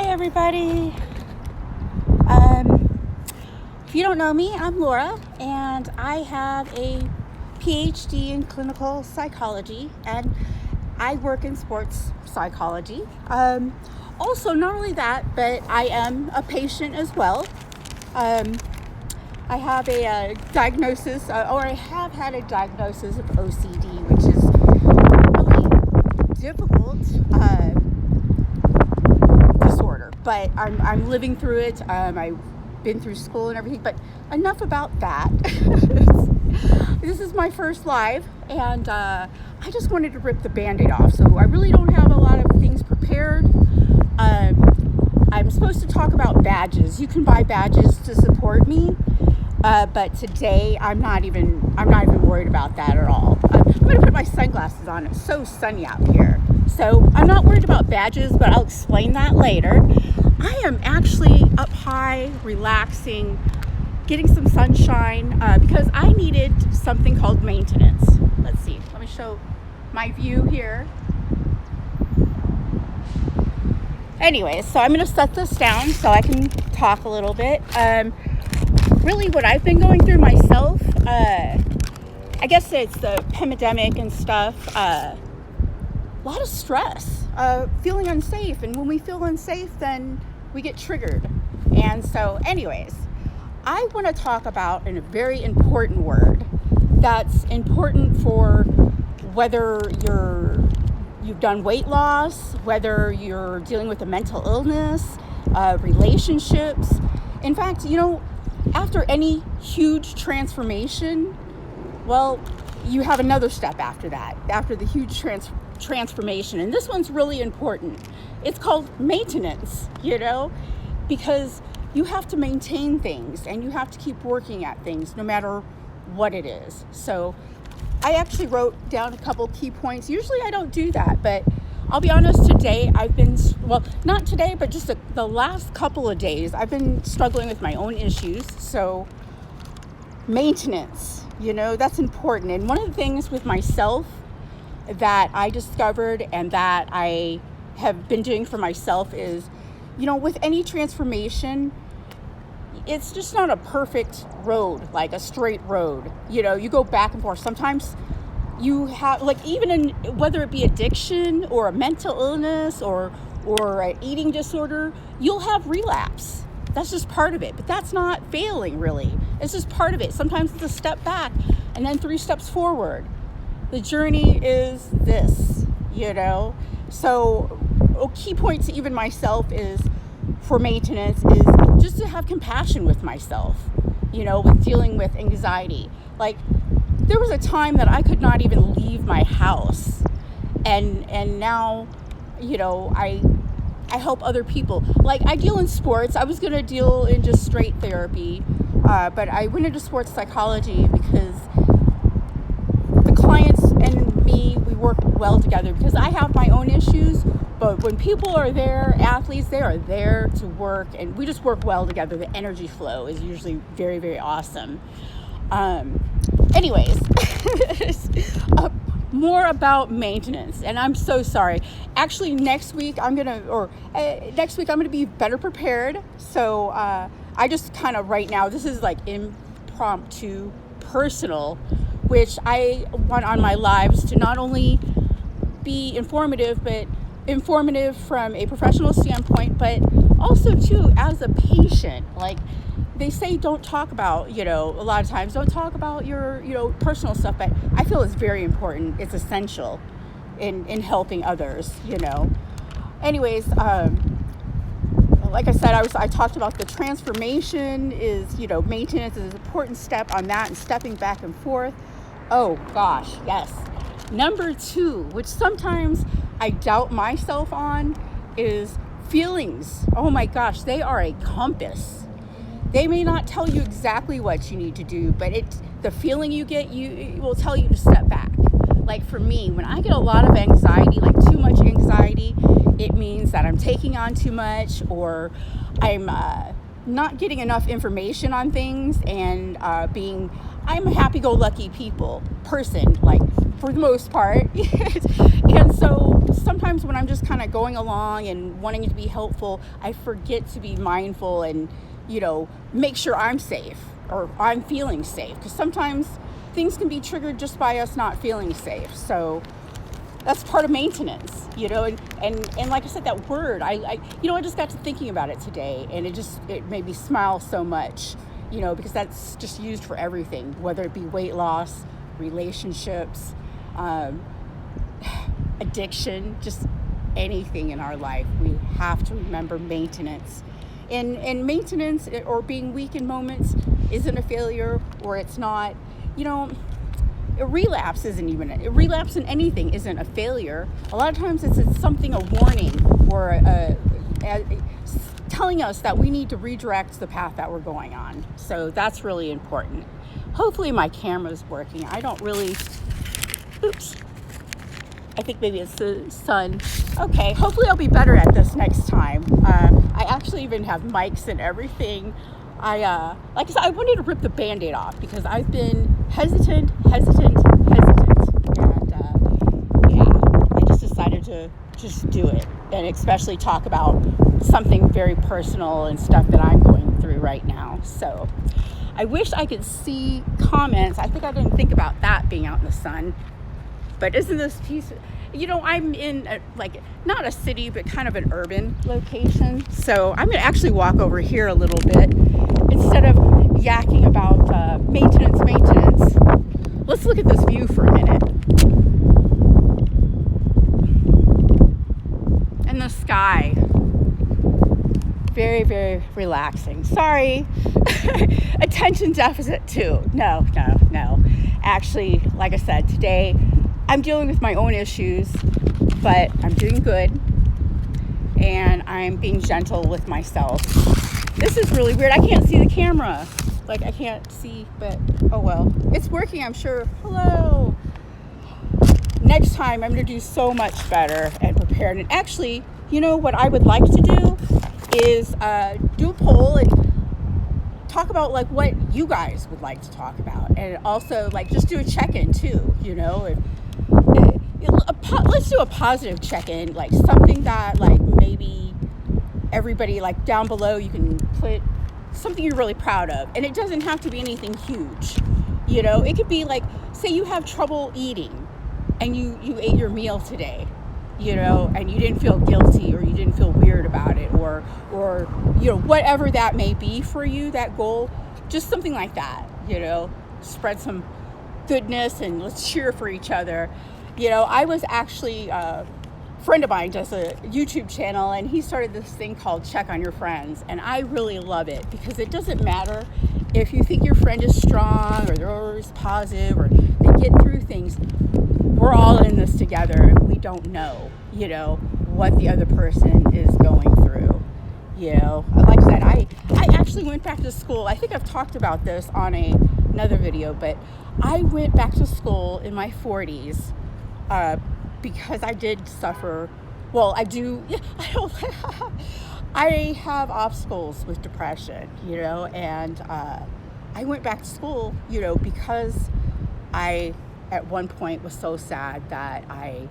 everybody. If you don't know me, I'm Laura, and I have a PhD in clinical psychology, and I work in sports psychology. Also, not only that, but I am a patient as well. I have a diagnosis, or I have had a diagnosis of OCD, which is really difficult disorder, but I'm living through it. I've been through school and everything, but enough about that. This is my first live, and I just wanted to rip the Band-Aid off, so I really don't have a lot of things prepared. I'm supposed to talk about badges. You can buy badges to support me, but today I'm not even worried about that at all. I'm going to put my sunglasses on. It's so sunny out here, so I'm not worried about badges, but I'll explain that later. I am actually up high, relaxing, getting some sunshine, because I needed something called maintenance. Let's see. Let me show my view here. Anyways, so I'm going to set this down so I can talk a little bit. Really what I've been going through myself, I guess it's the pandemic and stuff, a lot of stress, feeling unsafe. And when we feel unsafe, then we get triggered. And so anyways, I want to talk about a very important word that's important for whether you've done weight loss, whether you're dealing with a mental illness, relationships. In fact, after any huge transformation, well, you have another step after that, after the huge transformation. And this one's really important. It's called maintenance, because you have to maintain things and you have to keep working at things no matter what it is. So I actually wrote down a couple key points. Usually I don't do that, but I'll be honest, today not today, but just the last couple of days, I've been struggling with my own issues. So maintenance, that's important. And one of the things with myself that I discovered and that I have been doing for myself is, with any transformation, it's just not a perfect road, like a straight road. You go back and forth. Sometimes you have, even in whether it be addiction or a mental illness or an eating disorder, you'll have relapse. That's just part of it. But that's not failing, really. It's just part of it. Sometimes it's a step back and then 3 steps forward. The journey is this, So a key point to even myself is, for maintenance, is just to have compassion with myself, with dealing with anxiety. There was a time that I could not even leave my house, and now, I help other people. I deal in sports. I was going to deal in just straight therapy, but I went into sports psychology because the clients and me, we work well together because I have my own issues, but when people are there, athletes, they are there to work, and we just work well together. The energy flow is usually very, very awesome. Anyways, more about maintenance, and I'm so sorry. Actually, next week I'm gonna be better prepared. So I just kind of right now, this is impromptu, personal, which I want on my lives to not only be informative, but informative from a professional standpoint, but also too as a patient. They say don't talk about, a lot of times, don't talk about your, personal stuff, but I feel it's very important. It's essential in helping others, Anyways, like I said, I talked about the transformation is, maintenance is an important step on that and stepping back and forth. Oh gosh, yes. Number 2, which sometimes I doubt myself on, is feelings. Oh my gosh, they are a compass. They may not tell you exactly what you need to do, but the feeling you get, it will tell you to step back. For me, when I get a lot of anxiety, too much anxiety, it means that I'm taking on too much, or I'm not getting enough information on things, and I'm a happy-go-lucky person, for the most part. And so sometimes when I'm just kind of going along and wanting to be helpful, I forget to be mindful and, make sure I'm safe or I'm feeling safe. Because sometimes things can be triggered just by us not feeling safe. So that's part of maintenance, and like I said, that word, I just got to thinking about it today, and it made me smile so much, because that's just used for everything, whether it be weight loss, relationships, addiction, just anything in our life. We have to remember maintenance. And maintenance, or being weak in moments, isn't a failure, or it's not, a relapse in anything isn't a failure. A lot of times it's something, a warning, or telling us that we need to redirect the path that we're going on. So that's really important. Hopefully my camera's working. I don't really, oops. I think maybe it's the sun. Okay, hopefully I'll be better at this next time. I actually even have mics and everything. Like I said, I wanted to rip the Band-Aid off because I've been hesitant. And I just decided to just do it, and especially talk about something very personal and stuff that I'm going through right now. So I wish I could see comments. I think I didn't think about that being out in the sun. But isn't this piece, I'm in not a city, but kind of an urban location. So I'm going to actually walk over here a little bit instead of yakking about maintenance. Let's look at this view for a minute. And the sky. Very, very relaxing. Sorry. Attention deficit too. No. Actually, like I said, today I'm dealing with my own issues, but I'm doing good, and I'm being gentle with myself. This is really weird. I can't see the camera. I can't see, but oh well. It's working, I'm sure. Hello. Next time, I'm going to do so much better and prepared. And actually, what I would like to do is do a poll and talk about what you guys would like to talk about, and also just do a check-in too. Let's do a positive check-in, something that maybe everybody down below, you can put something you're really proud of, and it doesn't have to be anything huge. It could be say you have trouble eating and you ate your meal today, and you didn't feel guilty, or you didn't feel weird about it, or whatever that may be for you, that goal, just something like that. Spread some goodness and let's cheer for each other. I was actually, a friend of mine does a YouTube channel, and he started this thing called Check on Your Friends, and I really love it because it doesn't matter if you think your friend is strong or they're always positive or they get through things. We're all in this together, and we don't know, what the other person is going through. Like I said, I actually went back to school. I think I've talked about this on another video, but I went back to school in my 40s because I did suffer. Well, I do. I have obstacles with depression, and I went back to school, because I at one point was so sad that I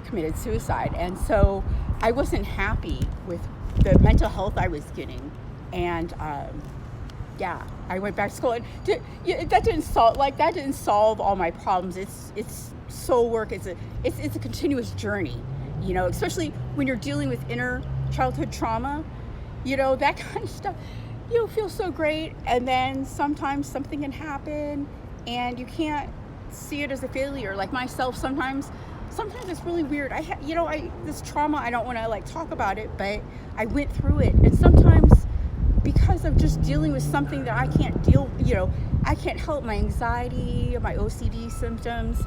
committed suicide, and so I wasn't happy with the mental health I was getting, and I went back to school, and that didn't solve all my problems. It's soul work. It's a continuous journey, especially when you're dealing with inner childhood trauma, that kind of stuff. You feel so great, and then sometimes something can happen, and you can't see it as a failure. Like myself, sometimes it's really weird. This trauma, I don't want to talk about it, but I went through it, and sometimes because of just dealing with something that I can't I can't help my anxiety, my OCD symptoms,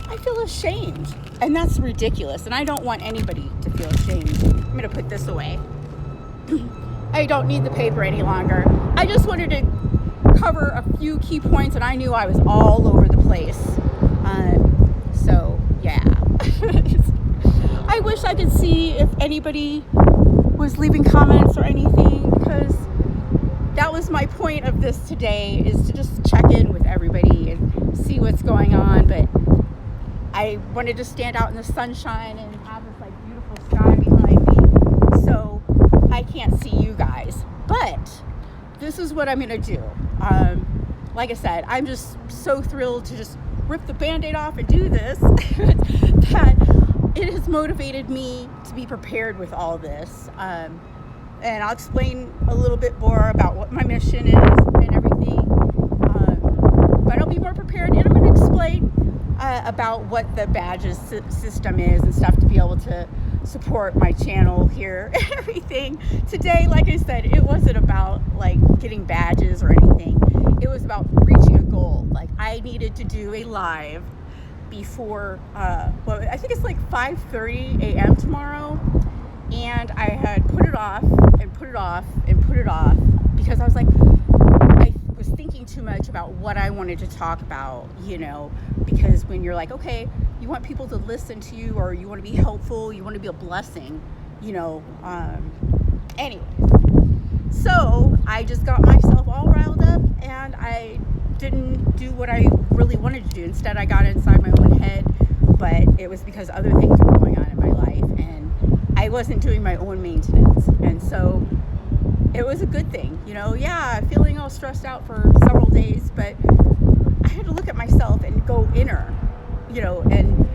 I feel ashamed, and that's ridiculous, and I don't want anybody to feel ashamed. I'm going to put this away. I don't need the paper any longer. I just wanted to cover a few key points, and I knew I was all over the place. So, yeah. I wish I could see if anybody was leaving comments or anything, because that was my point of this today, is to just check in with everybody and see what's going on, but I wanted to stand out in the sunshine and have this like beautiful sky behind me, so I can't see you guys. But this is what I'm gonna do. Like I said, I'm just so thrilled to just rip the Band-Aid off and do this that it has motivated me to be prepared with all this. And I'll explain a little bit more about what my mission is and everything. But I'll be more prepared, and I'm going to explain about what the badges system is and stuff to be able to support my channel here and everything. Today, like I said, it wasn't about like getting badges or anything. It was about reaching a goal. Like I needed to do a live before, well, I think it's like 5:30 a.m. tomorrow. And I had put it off and put it off and put it off because I was like, I was thinking too much about what I wanted to talk about, you know, because when you're like, okay, you want people to listen to you, or you want to be helpful, you want to be a blessing, you know, anyway. So I just got myself all riled up and I didn't do what I really wanted to do. Instead, I got inside my own head, but it was because other things were going on in my life and I wasn't doing my own maintenance. And so it was a good thing, you know. Yeah, feeling all stressed out for several days, but I had to look at myself and go inner, you know. And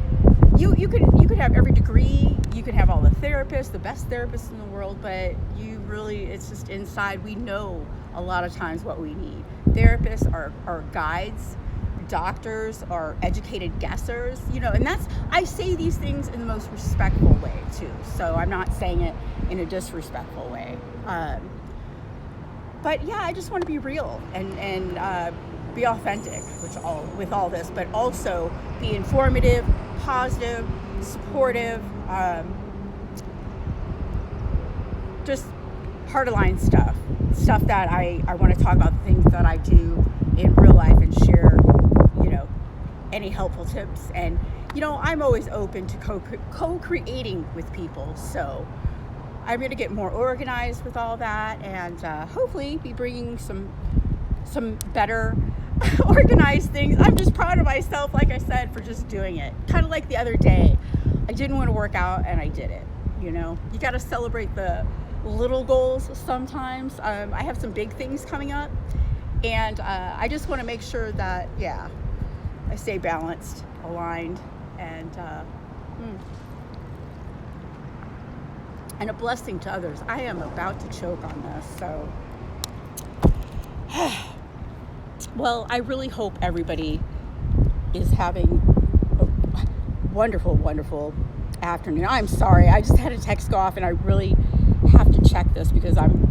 you could have every degree, you could have all the therapists, the best therapists in the world, but you really, it's just inside. We know a lot of times what we need. Therapists are guides. Doctors are educated guessers, you know, and that's, I say these things in the most respectful way too, so I'm not saying it in a disrespectful way, but yeah, I just want to be real and be authentic with all this, but also be informative, positive, supportive, just heart-aligned stuff that I want to talk about, the things that I do in real life and share, you know, any helpful tips. And, you know, I'm always open to co-creating with people. So I'm going to get more organized with all that and hopefully be bringing some better organized things. I'm just proud of myself, like I said, for just doing it. Kind of like the other day, I didn't want to work out and I did it. You know, you got to celebrate the little goals sometimes. I have some big things coming up. And I just want to make sure that, yeah, I stay balanced, aligned, and a blessing to others. I am about to choke on this, so. Well, I really hope everybody is having a wonderful, wonderful afternoon. I'm sorry, I just had a text go off, and I really have to check this because I'm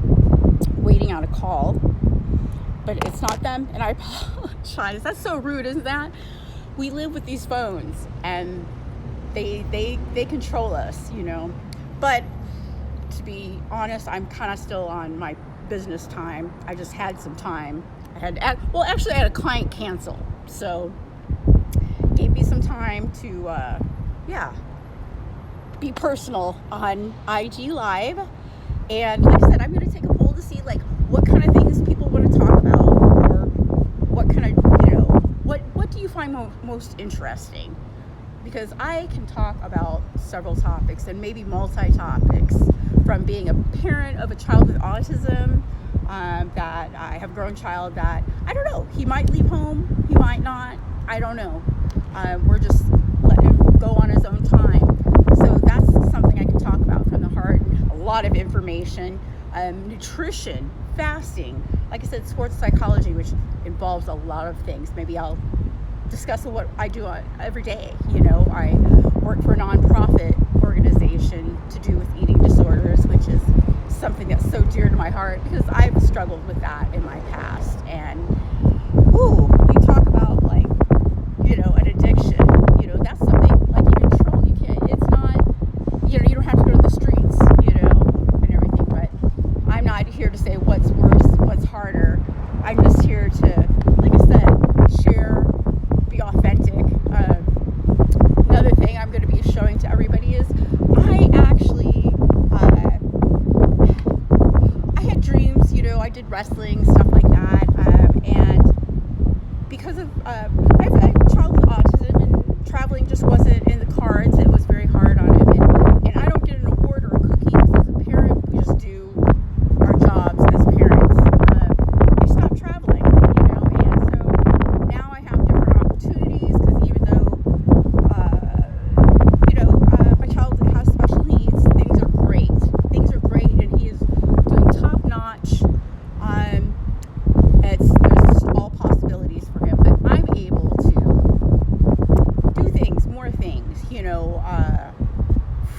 waiting on a call. But it's not them, and I apologize. That's so rude, isn't that? We live with these phones, and they control us, you know. But to be honest, I'm kind of still on my business time. I just had some time. Actually, I had a client cancel, so gave me some time to, be personal on IG Live. And like I said, I'm going to take a poll to see like what kind of things people want to talk about, or what kind of, you know, what do you find most interesting? Because I can talk about several topics and maybe multi-topics, from being a parent of a child with autism, that I have a grown child that, I don't know, he might leave home, he might not, I don't know. We're just letting him go on his own time. So that's something I can talk about from the heart. A lot of information, nutrition, fasting, like I said, sports psychology, which involves a lot of things. Maybe I'll discuss what I do every day. You know, I work for a nonprofit organization to do with eating disorders, which is something that's so dear to my heart because I've struggled with that in my past. And you talk about like, you know, an addiction, you know, that's something like you control. You can't, it's not, you know, you don't have to go to the streets, you know, and everything. But I'm not here to say what's worse, what's harder. I'm just here to, like I said, share, be authentic. Another thing I'm going to be showing to everybody is I had dreams, you know, I did wrestling, stuff like that, and because of I have a child with autism, and traveling just wasn't in the cards. It was very hard on him, and I don't get an award or a cookie because as a parent, we just do our jobs as parents. I stopped traveling, and so now I have different opportunities because even though my child has special needs, things are great. Things are great, and he is doing top notch. There's all possibilities for him, but I'm able to do things, more things,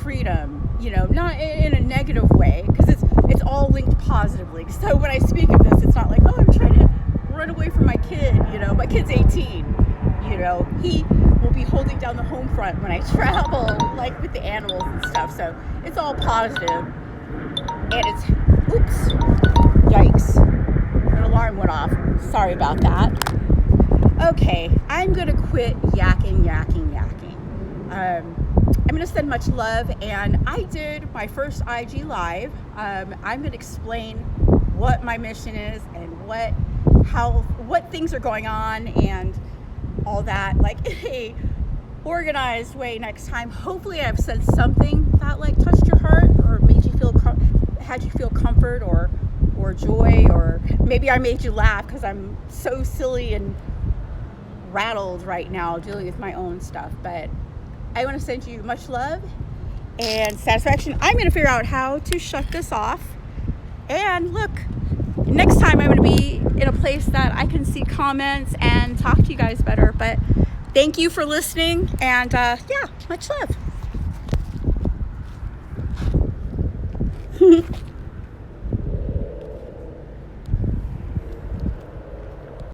freedom, not in a negative way, because it's all linked positively. So when I speak of this, it's not like, oh, I'm trying to run away from my kid. My kid's 18. He will be holding down the home front when I travel, like with the animals and stuff. So it's all positive, and it's, oops, yikes. An alarm went off. Sorry about that. Okay, I'm gonna quit yakking. I'm gonna send much love, and I did my first IG live. I'm gonna explain what my mission is and what things are going on and all that, like in a organized way next time. Hopefully I've said something that like touched your heart or made you feel had you feel comfort or joy, or maybe I made you laugh because I'm so silly and rattled right now dealing with my own stuff. But I want to send you much love and satisfaction. I'm going to figure out how to shut this off, and look, next time I'm going to be in a place that I can see comments and talk to you guys better. But thank you for listening, and much love.